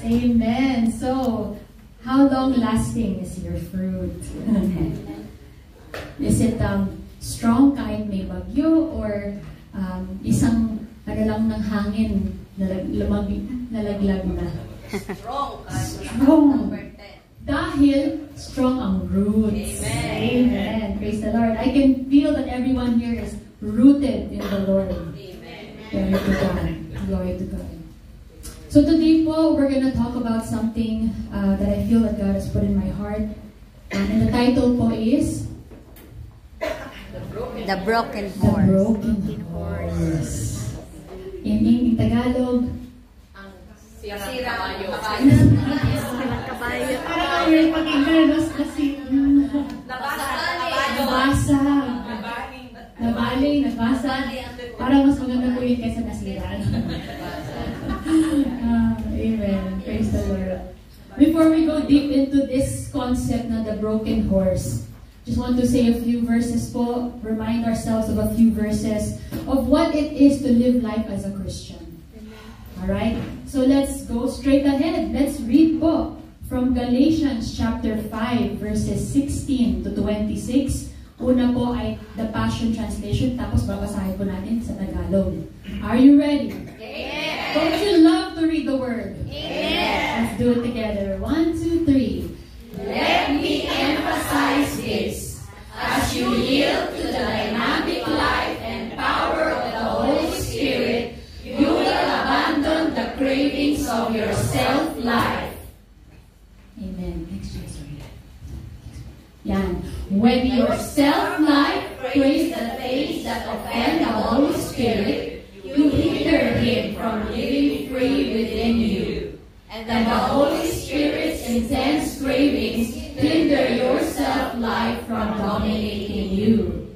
Amen. So, how long-lasting is your fruit? Is it strong kahit may bagyo, or isang lang ng hangin nalaglag na? Strong. Dahil strong ang roots. Amen. Amen. Praise the Lord. I can feel that everyone here is rooted in the Lord. Amen. Glory to God. Glory to God. So today po, we're going to talk about something that I feel that God has put in my heart. And the title po is The Broken The Horse. Broken Horse. In Tagalog, Sirang Kabayo. parang may pag-inganos kasi nabasa, nabaling, nabasa. Parang mas maganda po yun kaysa nasira. Amen. Praise the Lord. Before we go deep into this concept na the broken horse, just want to say a few verses po, remind ourselves of a few verses of what it is to live life as a Christian. Alright? So let's go straight ahead. Let's read po from Galatians chapter 5 verses 16 to 26. Una po ay the Passion Translation, tapos babasahin po natin sa Tagalog. Are you ready? Yes. Don't you love to read the word? Yes. Let's do it together. 1, 2, 3. Let me emphasize this. As you yield to the dynamic life and power of the Holy Spirit, you will abandon the cravings of your self-life. Amen. Next verse. Yan. When your self-life craves the things that offend the Holy Spirit, you hinder Him from living free within you. And the Holy Spirit's intense cravings hinder your self-life from dominating you.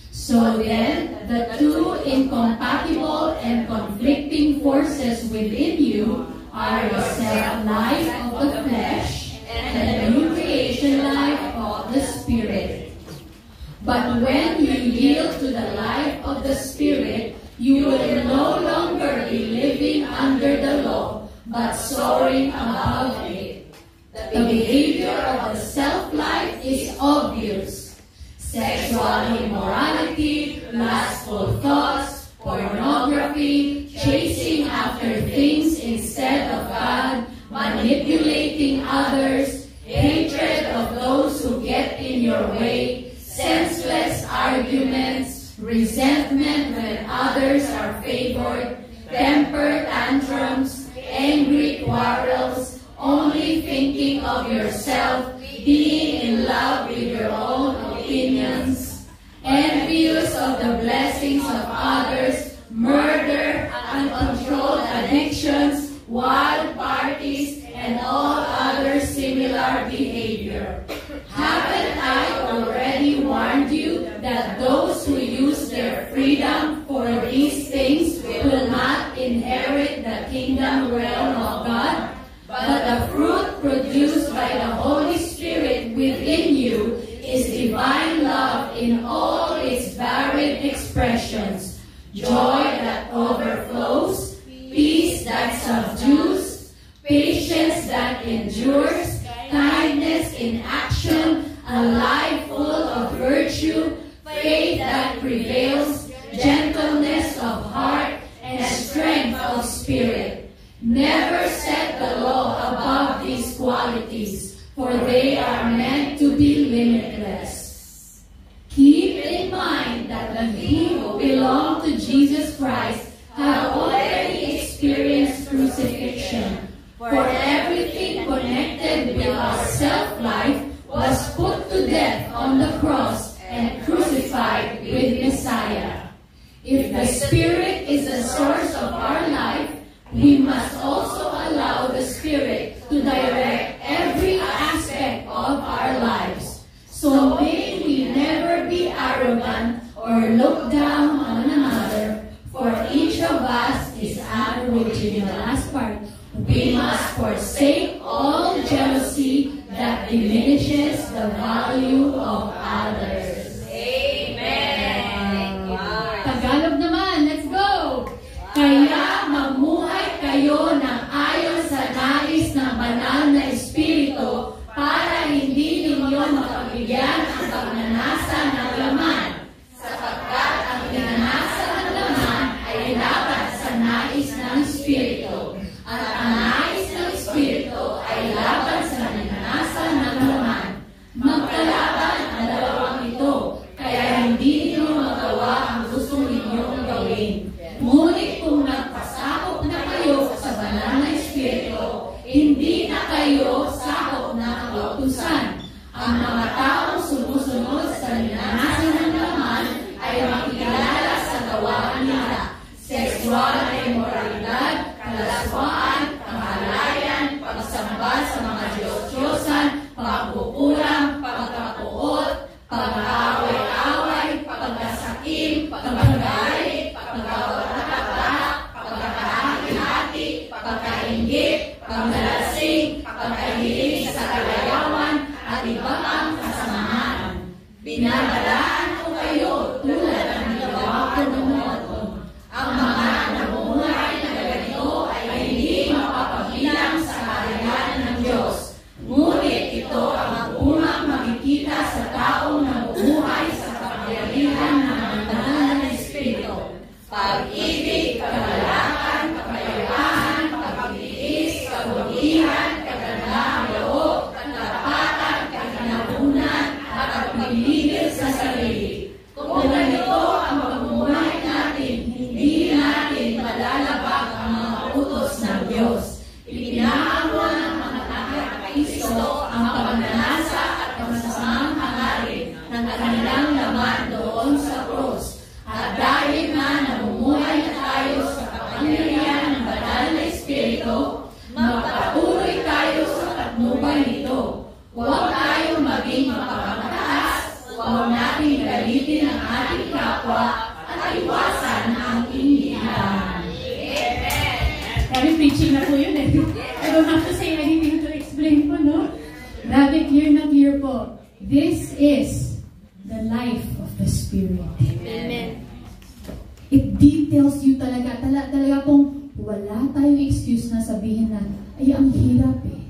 So then, the two incompatible and conflicting forces within you are the self-life of the flesh and the new creation life of the Spirit. But when you yield to the life of the Spirit, you will no longer be living under the law, but soaring above it. The behavior of the self-life is obvious. Sexual immorality, lustful thoughts, pornography, chasing after things instead of God, manipulating others, hatred of those who get in your way, senseless arguments, resentment when others are favored, temper tantrums, angry quarrels, only thinking of yourself, being in love with your own opinions, envious of the blessings of others, murder, uncontrolled addictions, wild parties, and all other similar behavior. Haven't I already warned you that those who use their freedom for these things will not inherit the kingdom realm of God? But the fruit produced by the Holy Spirit within you is divine love in all its varied expressions, joy that overflows, peace that subdues, patience that endures, kindness in action, a life full of virtue, faith that prevails, gentleness of heart, and strength of spirit. Never set the law above these qualities, for they are meant to be limitless. Keep in mind that the who belong to Jesus Christ have already experienced crucifixion, for everything connected with our self-life was put to death on the cross and crucified with Messiah. If the Spirit is the source of our life, we must also allow the Spirit to direct every aspect of our lives. So may we never be arrogant or look down on another, for each of us is average. In the last part, we must forsake all jealousy that diminishes the value of others. Amen. Tagalog naman, let's go! Kaya mamuhay kayo ng ayon sa nais Ang mga taong sumusunod sa linanasan ng laman ay makikilala sa gawain nila. Sexual na immoralidad, kalaswaan, kamalayan, pagsamba sa mga Diyos-Diyosan, pagkukulang, pagkakuot, pag-aaway-aaway, pagkasakim, pagkagalit, pagkawatak-watak, pagkakahati-hati, pagkainggit, paglalasing, pagkahilig sa kalayawan, at iba pang kasamaan. Binabalaan ko kayo tulad ng ginawa ko noon. Ang mga namumuhay na ganito ay hindi mapapabilang sa kaharian ng Diyos. Ngunit ito ang unang makikita sa taong namumuhay sa kapangyarihan ng banal na Espiritu. Pag-ibig, kagalakan, kapayapaan, pagtitiis, kabutihan, kagandahang loob, katapatan, kakinabunan, at pagpipigil sa sarili. Kung ganito ang pamumuhay natin, hindi natin malalabag ang mga utos ng Diyos. Ipinahawa ng mga Kristo ang pagnanasa at masasamang hangarin ng kanilang laman doon sa krus. At dahil na namumuhay na tayo sa kapangyarihan ng banal na Espiritu, magpatuloy tayo sa patnubay nito. Huwag tayong maging mapapataas, huwag nating galitin ang ating kapwa, at iwasan ang iniindahan. Grabe, preaching na po yun eh. I don't have to say anything to explain po, no? Grabe, clear na clear po. This is the life of the Spirit. Amen. It details you talaga. Talaga pong wala tayong excuse na sabihin na, ay, ang hirap eh.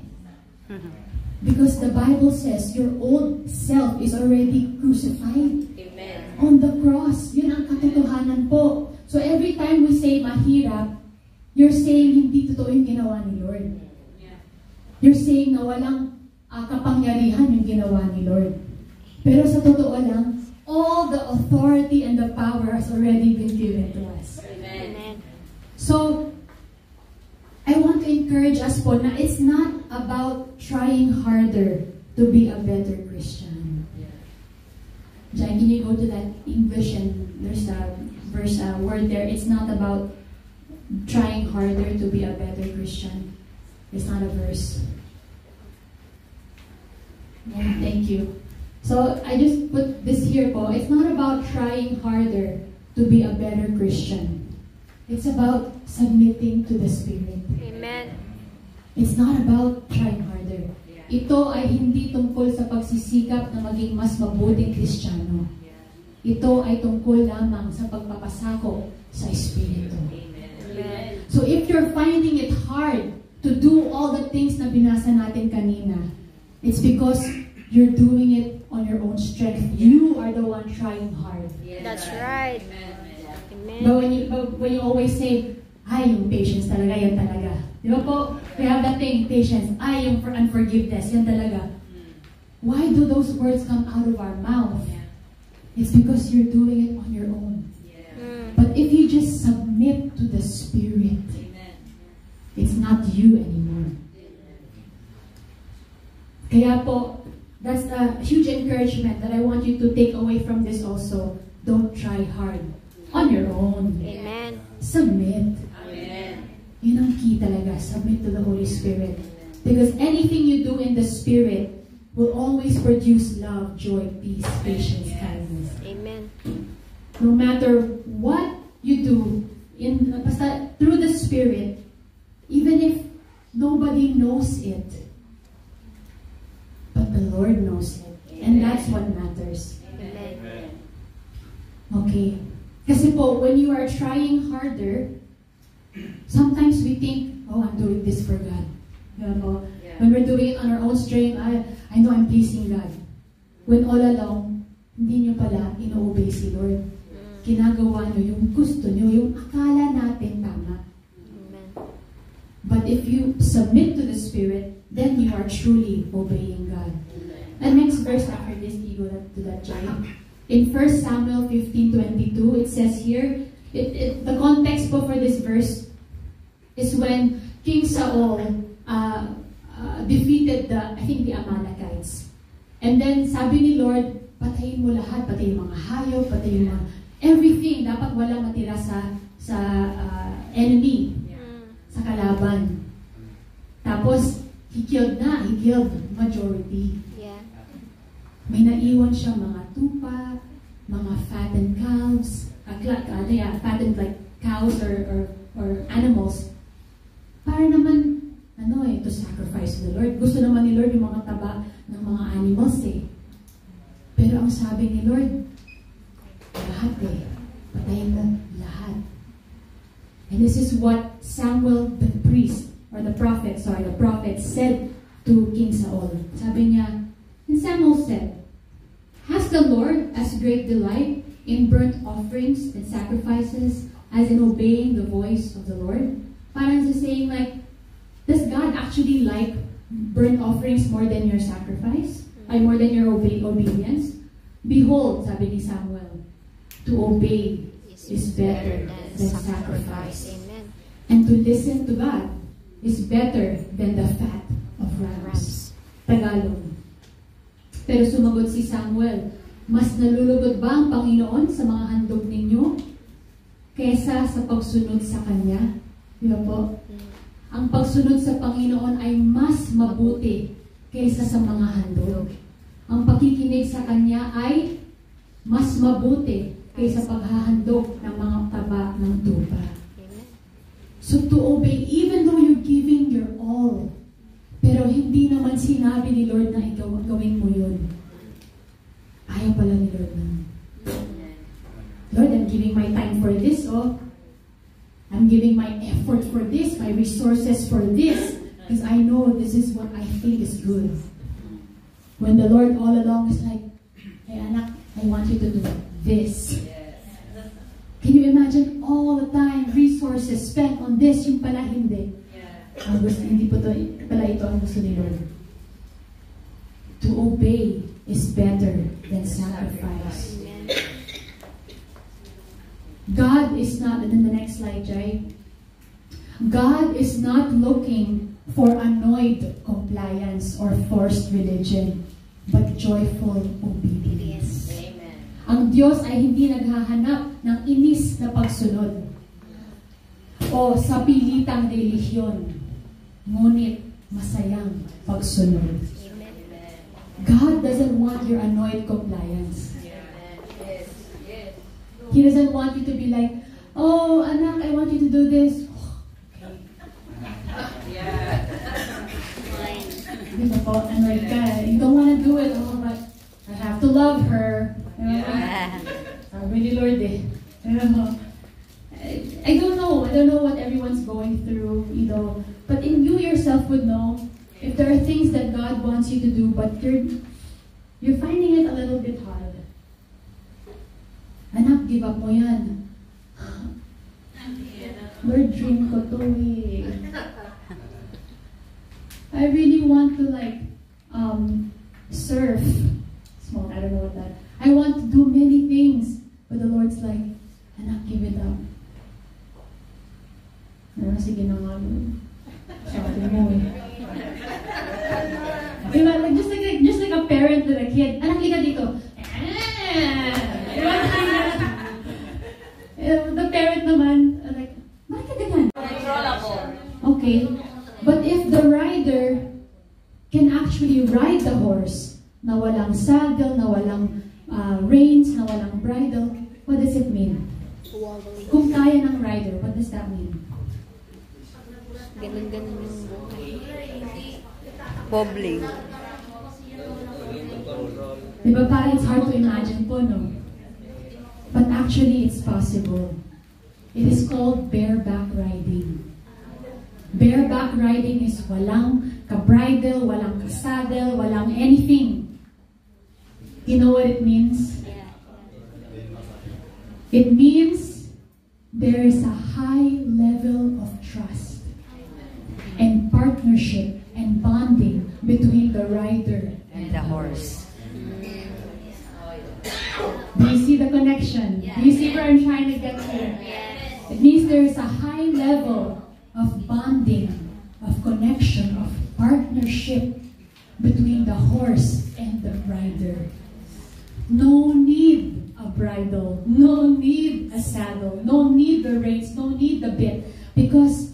Because the Bible says your old self is already crucified. Amen. On the cross. Yun ang katotohanan po. So every time we say mahirap, you're saying hindi totoo yung ginawa ni Lord. You're saying na walang kapangyarihan yung ginawa ni Lord. Pero sa totoo lang, all the authority and the power has already been given to us. Amen. So, I want to encourage us po na it's not about trying harder to be a better Christian. Jan, can you go to that English and there's a verse, word there. It's not about trying harder to be a better Christian. It's not a verse. Yeah, thank you. So, I just put this here po. It's not about trying harder to be a better Christian. It's about submitting to the Spirit. Amen. It's not about trying harder. Ito ay hindi tungkol sa pagsisikap na maging mas mabuting Kristiyano. Ito ay tungkol lamang sa pagpapasako sa Espiritu. Amen. So if you're finding it hard to do all the things na binasa natin kanina, it's because you're doing it on your own strength. You are the one trying hard. That's right. But when you always say, ay, yung patience talaga, yan talaga. Di ba po? We have that thing, patience. Ay, yung unforgiveness, yan talaga. Why do those words come out of our mouth? It's because you're doing it on your own. But if you just submit to the Spirit, it's not you anymore. Kaya po, that's a huge encouragement that I want you to take away from this also. Don't try hard on your own. Amen. Submit. Amen. Yun ang key talaga. Submit to the Holy Spirit. Because anything you do in the Spirit will always produce love, joy, peace, patience, kindness. Amen. No matter what you do through the Spirit, even if nobody knows it, but the Lord knows it. And that's what matters. Amen. Okay. Kasi po, when you are trying harder, sometimes we think, oh, I'm doing this for God. You know, when we're doing it on our own strength, I know I'm pleasing God. When all along, hindi nyo pala ino-obey si Lord. Ginagawa nyo yung gusto nyo, yung akala natin tama. Amen. But if you submit to the Spirit, then you are truly obeying God. The next verse after this, you go to that, Jai. In 1 Samuel 15:22, it says here, the context for this verse is when King Saul defeated the Amalekites. And then, sabi ni Lord, patayin mo lahat, patayin yung mga hayop, patayin yung mga everything. Dapat walang matira sa enemy, sa kalaban. Tapos, he killed majority. Yeah. May naiwan siya mga tupa, mga fattened calves, fattened like cows or animals. Para naman, to sacrifice to the Lord. Gusto naman ni Lord yung mga taba ng mga animals Pero ang sabi ni Lord, lahat patayin mo lahat. And this is what Samuel the priest, or the prophet said to King Saul. Sabi niya, and Samuel said, has the Lord as great delight in burnt offerings and sacrifices as in obeying the voice of the Lord? Parang saying like, does God actually like burnt offerings more than your sacrifice? More than your obedience? Behold, sabi ni Samuel, to obey is better than sacrifice. Amen. And to listen to God is better than the fat of rams. Tagalog. Pero sumagot si Samuel, mas nalulugod ba ang Panginoon sa mga handog ninyo kesa sa pagsunod sa Kanya? Di ba po? Ang pagsunod sa Panginoon ay mas mabuti kaysa sa mga handog. Ang pakikinig sa Kanya ay mas mabuti kaysa paghahandog ng mga taba ng tupa. So to obey, even though you're giving your all, pero hindi naman sinabi ni Lord na ikaw gawin mo yun. Ayaw pala ni Lord na, Lord, I'm giving my time for this, I'm giving my effort for this, my resources for this, because I know this is what I think is good. When the Lord all along is like, hey anak, I want you to do this. Can you imagine all the time, resources spent on this, yung pala hindi. Hindi po pala ito ang gusto ni Lord. To obey is better than sacrifice. God is not, and then the next slide, Jai. God is not looking for annoyed compliance or forced religion, but joyful obedience. Amen. Ang Diyos ay hindi naghahanap ng inis na pagsunod o sa pilitang relihiyon, ngunit masayang pagsunod. Amen. God doesn't want your annoyed compliance. He doesn't want you to be like, oh, anak, I want you to do this. Diba po? Annoyed ka. You don't want to do it. Oh, but I have to love her. Really, Lord, I don't know. I don't know what everyone's going through, but you yourself would know if there are things that God wants you to do, but you're finding it a little bit hard. Anak, give up mo yan. Lord, dream ko to I really want to surf. Small, I don't know what that. I want to do many things. But the Lord's like, anak, give it up. Sige na nga mo. Sabi mo Diba? Just like a parent with a kid. Anak, liga dito. The parent naman, like, bakit ka ganyan? Okay. But if the rider can actually ride the horse, na walang saddle, na walang reins, na walang bridle, what does it mean? Kung kaya ng rider, what does that mean? Ganun-ganun yung buhay. Wobbling. Diba parang it's hard to imagine po, no? But actually, it's possible. It is called bareback riding. Bareback riding is walang ka-bridle, walang ka-saddle, walang anything. You know what it means? It means there is a high level of trust and partnership and bonding between the rider and the horse. Do you see the connection? Do you see where I'm trying to get here? It means there is a high level of bonding, of connection, of partnership between the horse and the rider. No need a bridle, no need a saddle, no need the reins, no need the bit, because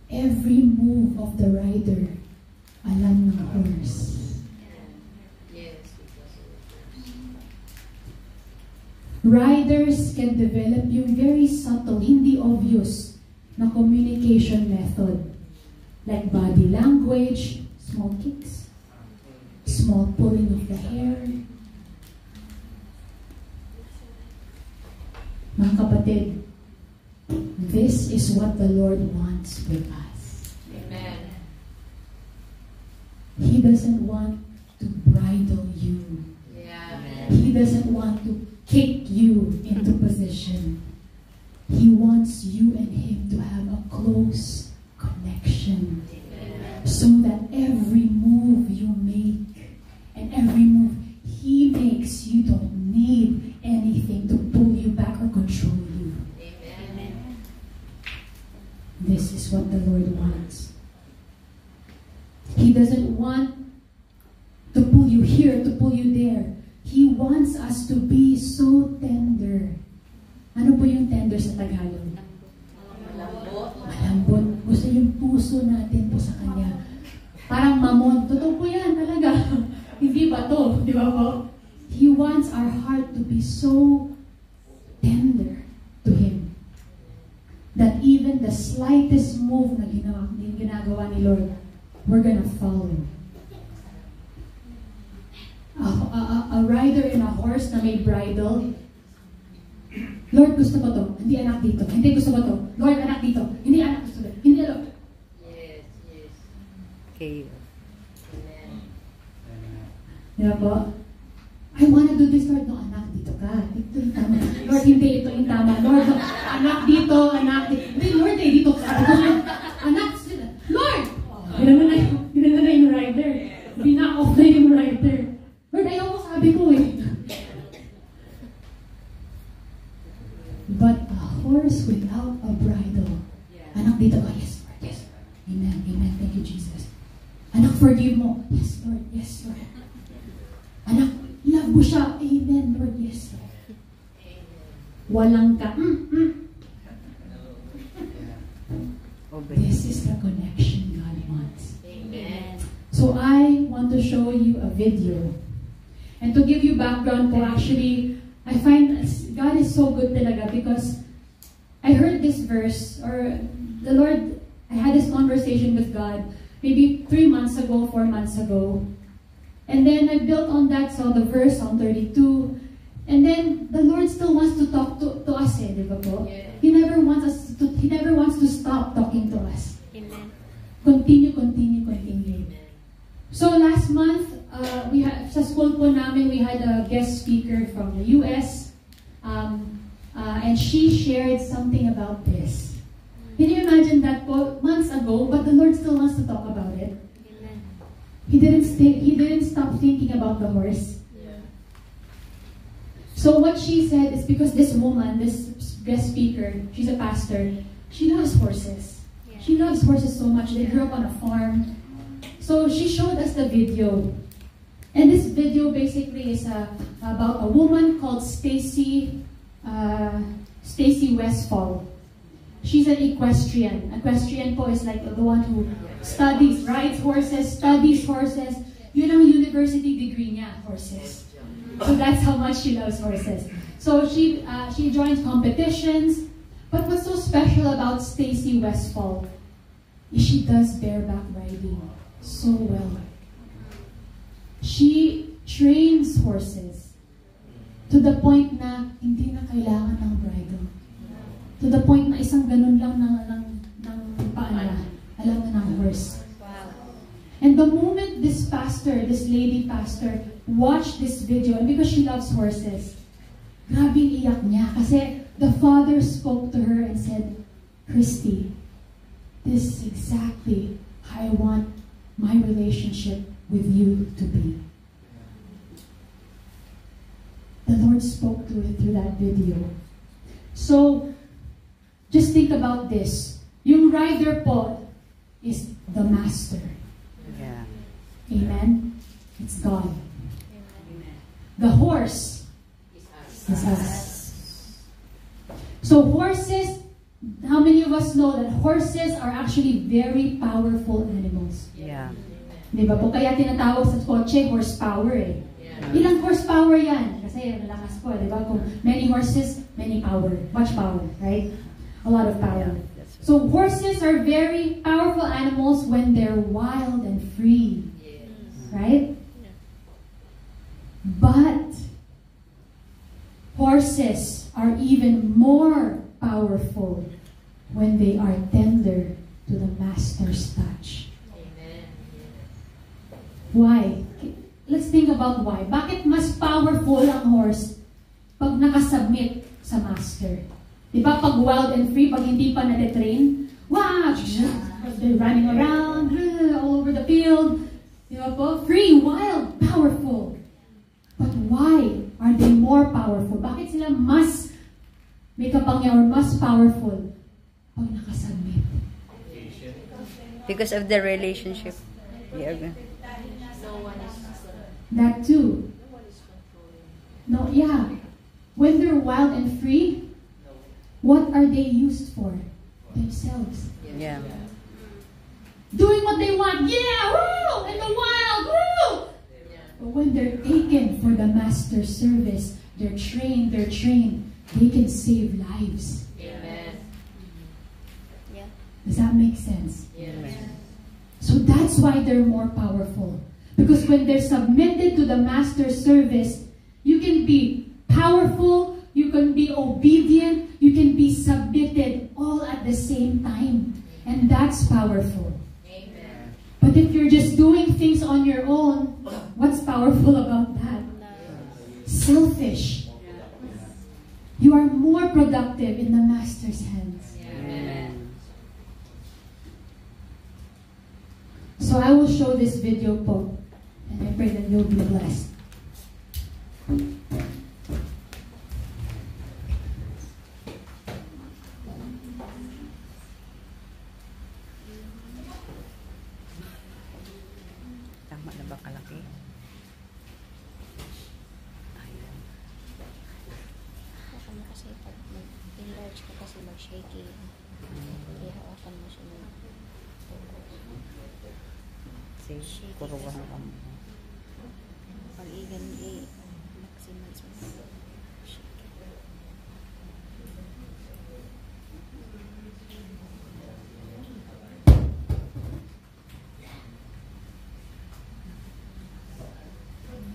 every move of the rider, alam ng horse. Riders can develop yung very subtle, hindi obvious na communication method, like body language, small kicks, small pulling of the hair. Mga kapatid, this is what the Lord wants with us. Amen. He doesn't want to bridle you. Yeah. He doesn't want to kick you into position. He wants you and Him to have a close connection. Amen. So that every move you make and every move He makes, you don't need anything to pull you back or control you. Amen. This is what the Lord wants. He doesn't want to pull you here, to pull you there. He wants us to be so tender. Ano po yung tender sa Tagalog? Malambot. Malambot. Gusto yung puso natin po sa Kanya. Parang mamon. Totoo po yan talaga. Hindi ba to? Di ba po? He wants our heart to be so tender to Him that even the slightest move na ginagawa ni Lord, we're gonna follow. A rider in a horse na may bridle, Lord, gusto ko to. Hindi anak dito. Hindi gusto ko to. Lord, anak dito. Hindi anak gusto ko. Hindi anak. Yes, yes. Okay. Amen. Diba po? I wanna do this, Lord. No, anak dito ka. Dito yung tama. Lord, hindi ito yung tama. Lord, no, anak dito, anak dito. Hindi, Lord, eh, dito ka. Anak, Lord! Ginano na yung rider. Bina-off na yung rider. Lord, ayaw ko, sabi ko eh. But a horse without a bridle. Anak, dito ka. Yes, Lord. Yes, Lord. Amen. Amen. Thank you, Jesus. Anak, forgive mo. Yes, Lord. Yes, Lord. Anak, love mo siya. Amen, Lord. Yes, Lord. Walang ka. This is the connection God wants. Amen. So I want to show you a video. And to give you background po, actually, I find God is so good talaga because I heard this verse, or the Lord, I had this conversation with God maybe 3 months ago, 4 months ago. And then I built on that, so the verse, Psalm 32. And then the Lord still wants to talk to us, eh, di ba po? Yeah. He never wants to stop talking to us. Amen. Continue. So last month, we had sa school po namin, we had a guest speaker from the US, and she shared something about this. Can you imagine that po months ago, but the Lord still wants to talk about it? Amen. He didn't stop thinking about the horse. Yeah. So what she said is because this woman, this guest speaker, she's a pastor, she loves horses. Yeah. She loves horses so much. They grew up on a farm. So she showed us the video. And this video basically is about a woman called Stacy Westfall. She's an equestrian. Equestrian po is like the one who rides horses, studies horses. Yun ang university degree niya, horses. So that's how much she loves horses. So she joins competitions. But what's so special about Stacy Westfall is she does bareback riding so well. She trains horses to the point na hindi na kailangan ng bridle. To the point na isang ganun lang ng paa alam na ng horse. Wow. And the moment this lady pastor, watched this video, and because she loves horses, grabe iyak niya kasi the father spoke to her and said, Christy, this is exactly how I want my relationship with you to be. The Lord spoke to her through that video. So, just think about this. Yung rider po is the master. Yeah. Amen? It's God. The horse is us. So horses, how many of us know that horses are actually very powerful animals? Yeah. Di ba po? Kaya tinatawag sa kotse, horsepower eh. Ilang horsepower yan? Kasi malakas po, di ba? Kung many horses, many power. Much power, right? A lot of power. So horses are very powerful animals when they're wild and free. Right? But horses are even more powerful when they are tender to the master's touch. Why? Let's think about why. Bakit mas powerful ang horse pag nakasubmit sa master? Diba pag wild and free, pag hindi pa nade-train, wow! They're running around, all over the field. Diba po? Free, wild, powerful. But why are they more powerful? Bakit sila mas may kapangyarihan or mas powerful pag nakasubmit? Because of the relationship. Yeah. That too. No, yeah. When they're wild and free, what are they used for? Themselves. Yeah. Doing what they want. Yeah, woo! In the wild, woo! But when they're taken for the master's service, they're trained, they can save lives. Amen. Does that make sense? Yes. So that's why they're more powerful. Because when they're submitted to the master's service, you can be powerful, you can be obedient, you can be submitted all at the same time. And that's powerful. Amen. But if you're just doing things on your own, what's powerful about that? Selfish. You are more productive in the master's hands. Amen. So I will show this video po. And I pray that you'll be blessed. Tama na ba kalaki? Ayan. Baka mo kasi pag mag-enlarge ka kasi mag-shaky. Kaya hawakan mo siya ng Sige, kuruwahan ka mo. pag maximize mo. Shaky.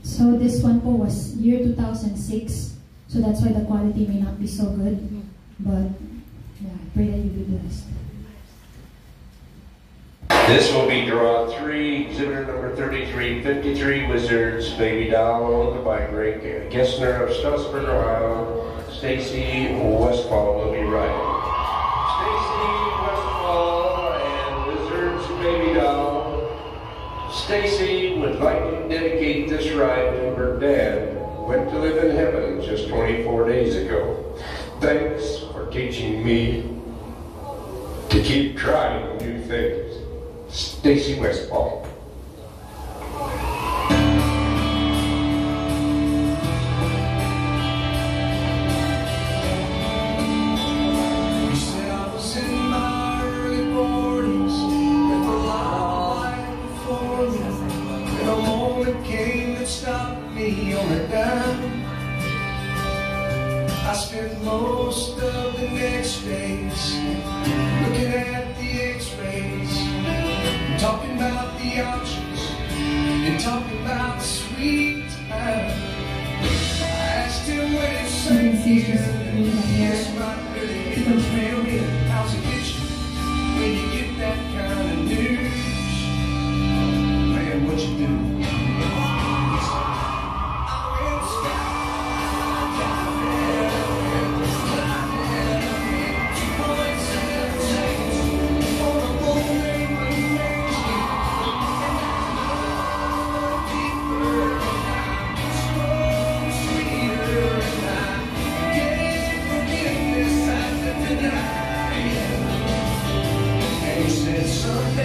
So this one po was year 2006. So that's why the quality may not be so good. But yeah, I pray that you be blessed. This will be draw 3, exhibitor number 3353, Wizards, Baby Doll on the bike rake. Gessner of Stutzburg, Ohio. Stacy Westfall will be riding. Stacy Westfall and Wizards, Baby Doll. Stacy would like to dedicate this ride to her dad, who went to live in heaven just 24 days ago. Thanks for teaching me to keep trying new things. Stacy Westfall. You said I was in my early 40s with a lot of life before me, and a moment came that stopped me on a dime. I spent most of the next days looking at the x-rays, talking about the options, and talking about the sweet time. I asked him when it sank in, this might really be the real. How's it get you when you get that kind of news? Man, what you do? Sunday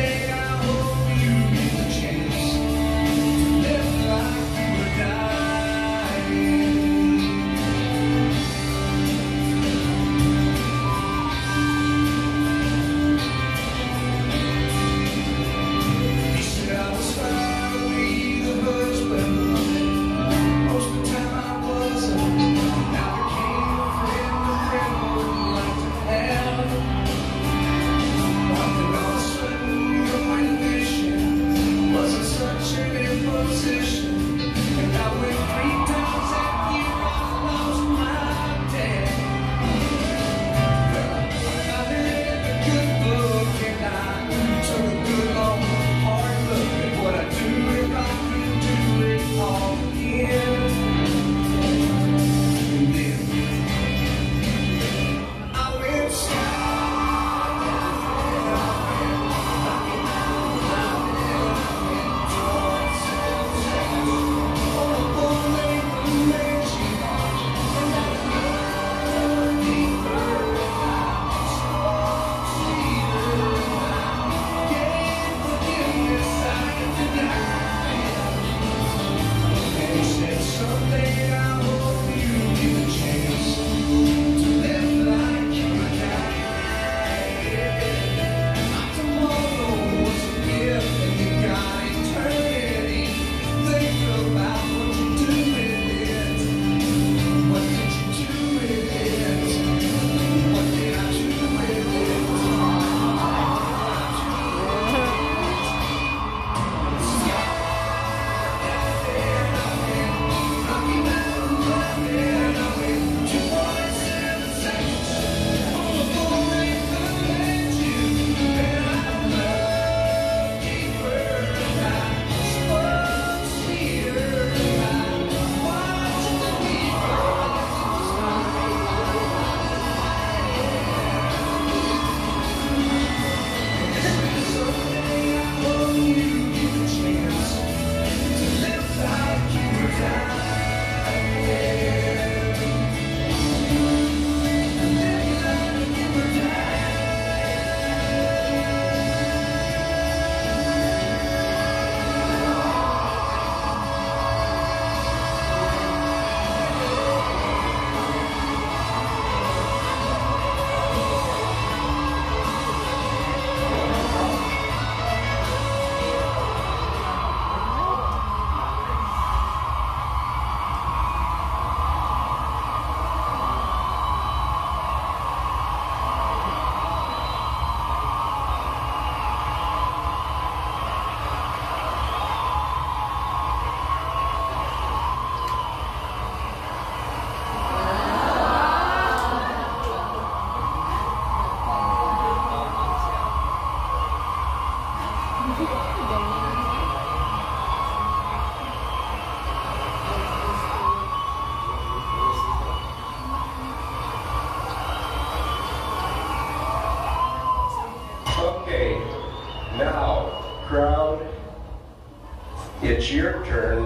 it's your turn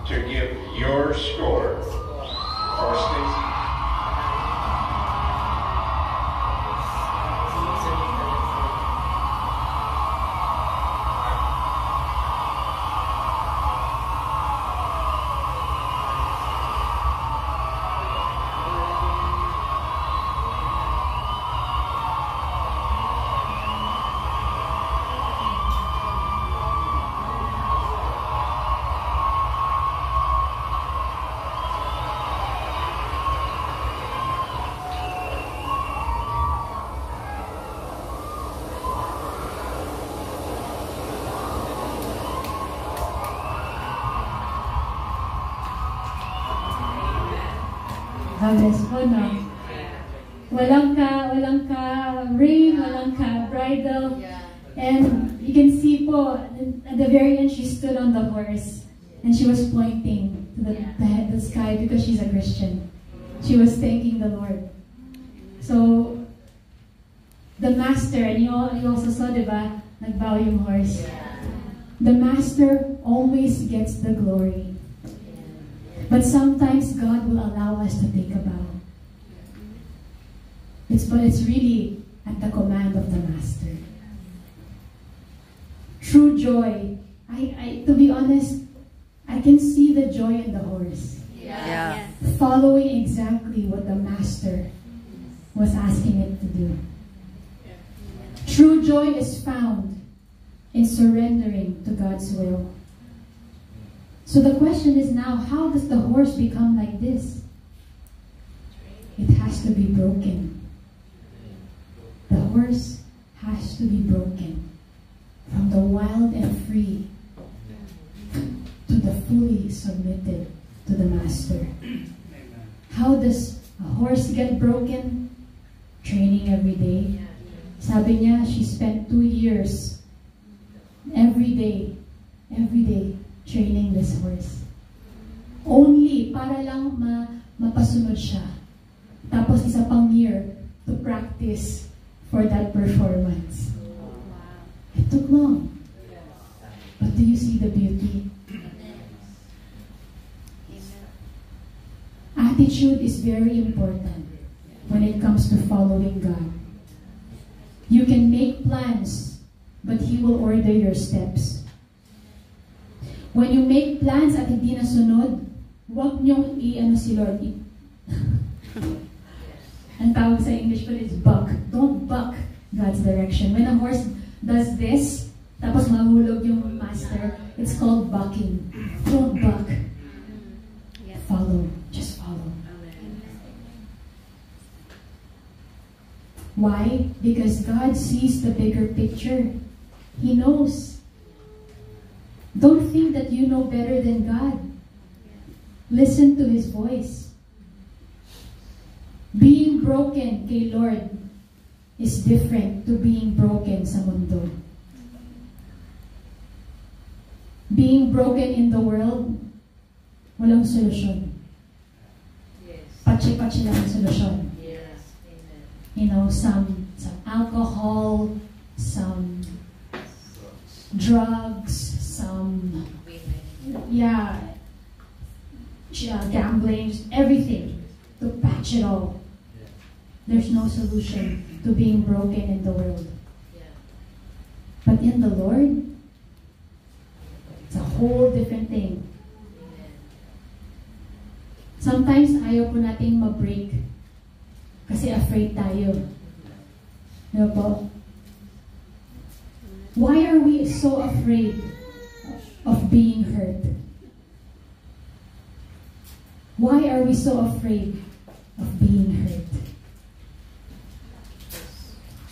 to give your score for Stacy. Habes po, no? Walang ka ring, walang ka bridle. And you can see po, at the very end, she stood on the horse. And she was pointing to the sky because she's a Christian. She was thanking the Lord. So, the master, and you also saw, diba? Nagbow yung horse. The master always gets the glory. But sometimes God will allow us to take a bow. But it's really at the command of the master. True joy. To be honest, I can see the joy in the horse. Yeah. Following exactly what the master was asking it to do. True joy is found in surrendering to God's will. So the question is now, how does the horse become like this? It has to be broken. The horse has to be broken from the wild and free to the fully submitted to the master. How does a horse get broken? Training every day. Sabi niya, she spent 2 years every day training this horse. Only para lang mapasunod siya. Tapos isa pang year to practice for that performance. It took long. But do you see the beauty? Attitude is very important when it comes to following God. You can make plans, but He will order your steps. When you make plans at hindi nasunod, huwag niyong i-ano si Lord. Ang tawag sa English but it's buck. Don't buck God's direction. When a horse does this, tapos mahulog yung master, it's called bucking. Don't buck. Follow. Just follow. Why? Because God sees the bigger picture. He knows. Don't think that you know better than God. Listen to His voice. Being broken kay Lord is different to being broken sa mundo. Being broken in the world, walang solusyon. Patsi-patsi lang ang solusyon. You know, some alcohol, some drugs, some gambling, everything to patch it all. There's no solution to being broken in the world. But in the Lord, it's a whole different thing. Sometimes ayaw po nating ma-break kasi afraid tayo. Diba po? Why are we so afraid of being hurt? Why are we so afraid of being hurt?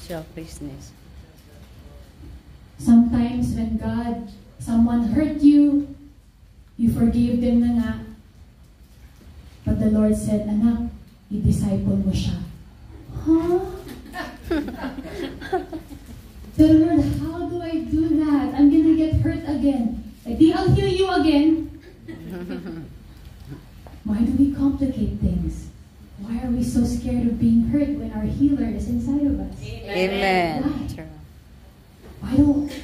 Selflessness. Sometimes when someone hurt you, you forgive them na nga. But the Lord said, anak, i-disciple mo siya. Huh? The Lord, how do I do that? I'm gonna get hurt again. I'll heal you again. Why do we complicate things? Why are we so scared of being hurt when our healer is inside of us? Amen. Why?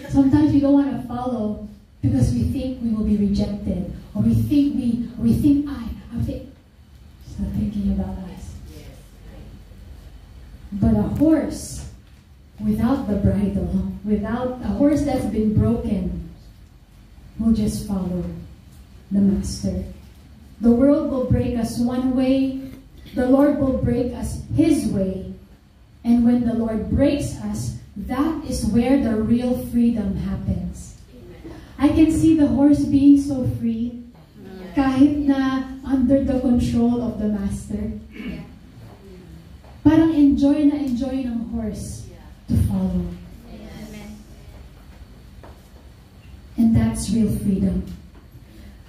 Sometimes we don't want to follow because we think we will be rejected, or we think I'm still thinking about us. But a horse without the bridle, without a horse that's been broken, will just follow the master. The world will break us one way, the Lord will break us His way. And when the Lord breaks us, that is where the real freedom happens. I can see the horse being so free, kahit na under the control of the master. Parang enjoy ng horse to follow. And that's real freedom.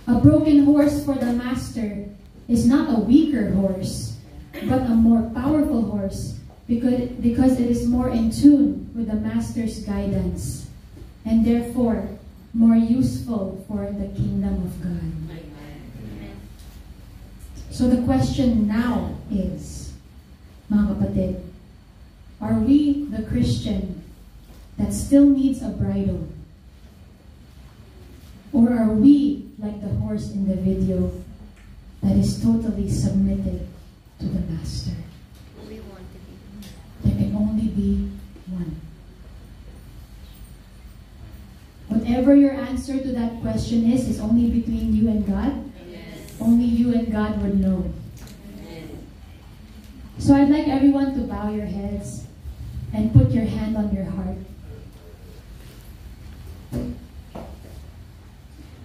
A broken horse for the master is not a weaker horse, but a more powerful horse, because it is more in tune with the master's guidance, and therefore more useful for the kingdom of God. So the question now is, mga kapatid, are we the Christian that still needs a bridle? Or are we like the horse in the video that is totally submitted to the master? We want to be. There can only be one. Whatever your answer to that question is only between you and God. Yes. Only you and God would know. Amen. So I'd like everyone to bow your heads and put your hand on your heart.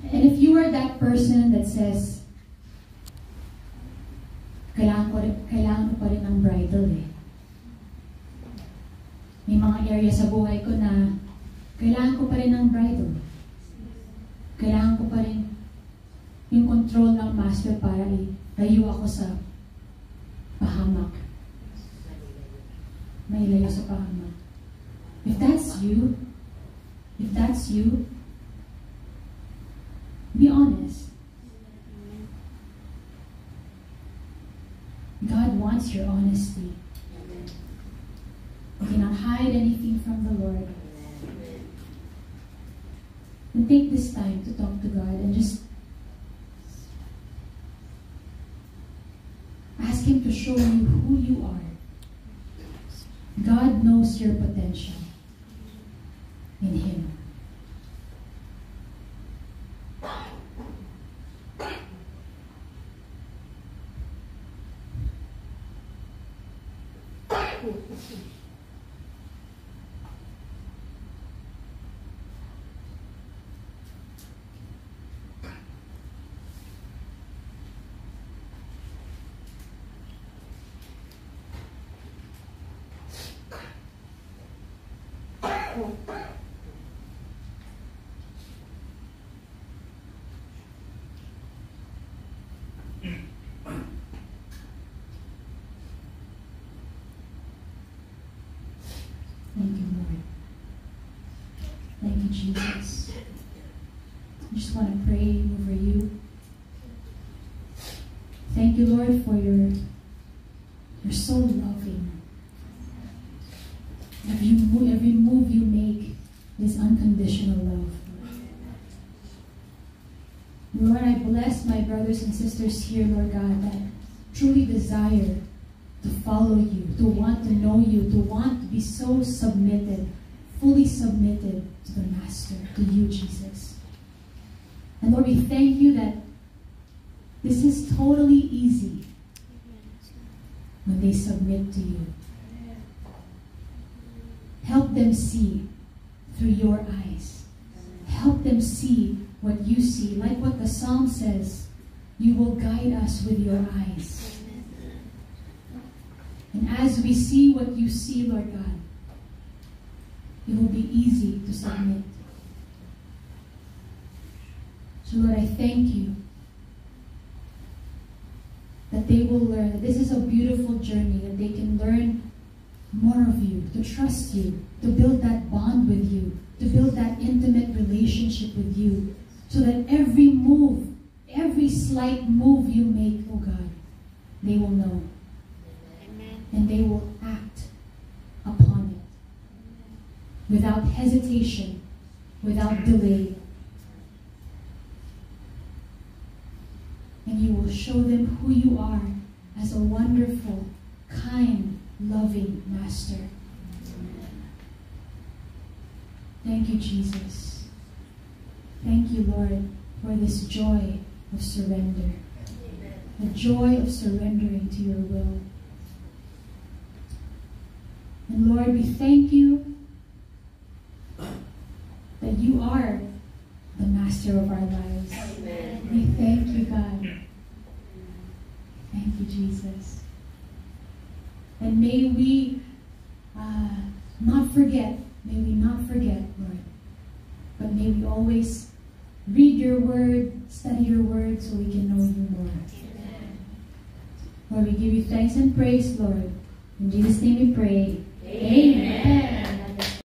And if you are that person that says, kailangan ko pa rin ng bridle eh. May mga area sa buhay ko na kailangan ko pa rin ng bridle. Kailangan ko pa rin yung control ng master para ilayo ako sa pahamak. May ilayo sa pahamak. If that's you, be honest. God wants your honesty. You cannot hide anything from the Lord. And take this time to talk to God and just ask Him to show you who you are. God knows your potential in Him. Thank you, Lord. Thank you, Jesus. I just want to pray over you. Thank you, Lord, for you're so loving. Every move you make is unconditional love. Lord, I bless my brothers and sisters here, Lord God, that truly desire to follow you, to want to know you, to want to be so submitted, fully submitted to the Master, to you, Jesus. And Lord, we thank you that this is totally easy when they submit to you. Help them see through your eyes. Help them see what you see. Like what the Psalm says, you will guide us with your eyes. And as we see what you see, Lord God, it will be easy to submit. So Lord, I thank you that they will learn that this is a beautiful journey, that they can learn more of you, to trust you, to build that bond with you, to build that intimate relationship with you, so that every move, every slight move you make, oh God, they will know. Amen. And they will act upon it without hesitation, without delay, and you will show them who you are as a wonderful, kind, loving Master. Thank you, Jesus. Thank you, Lord, for this joy of surrender. The joy of surrendering to your will. And Lord, we thank you that you are the Master of our lives. Amen. We thank you, God. Thank you, Jesus. And may we not forget, Lord, but may we always read your word, study your word, so we can know you more. Amen. Lord, we give you thanks and praise, Lord. In Jesus' name we pray. Amen.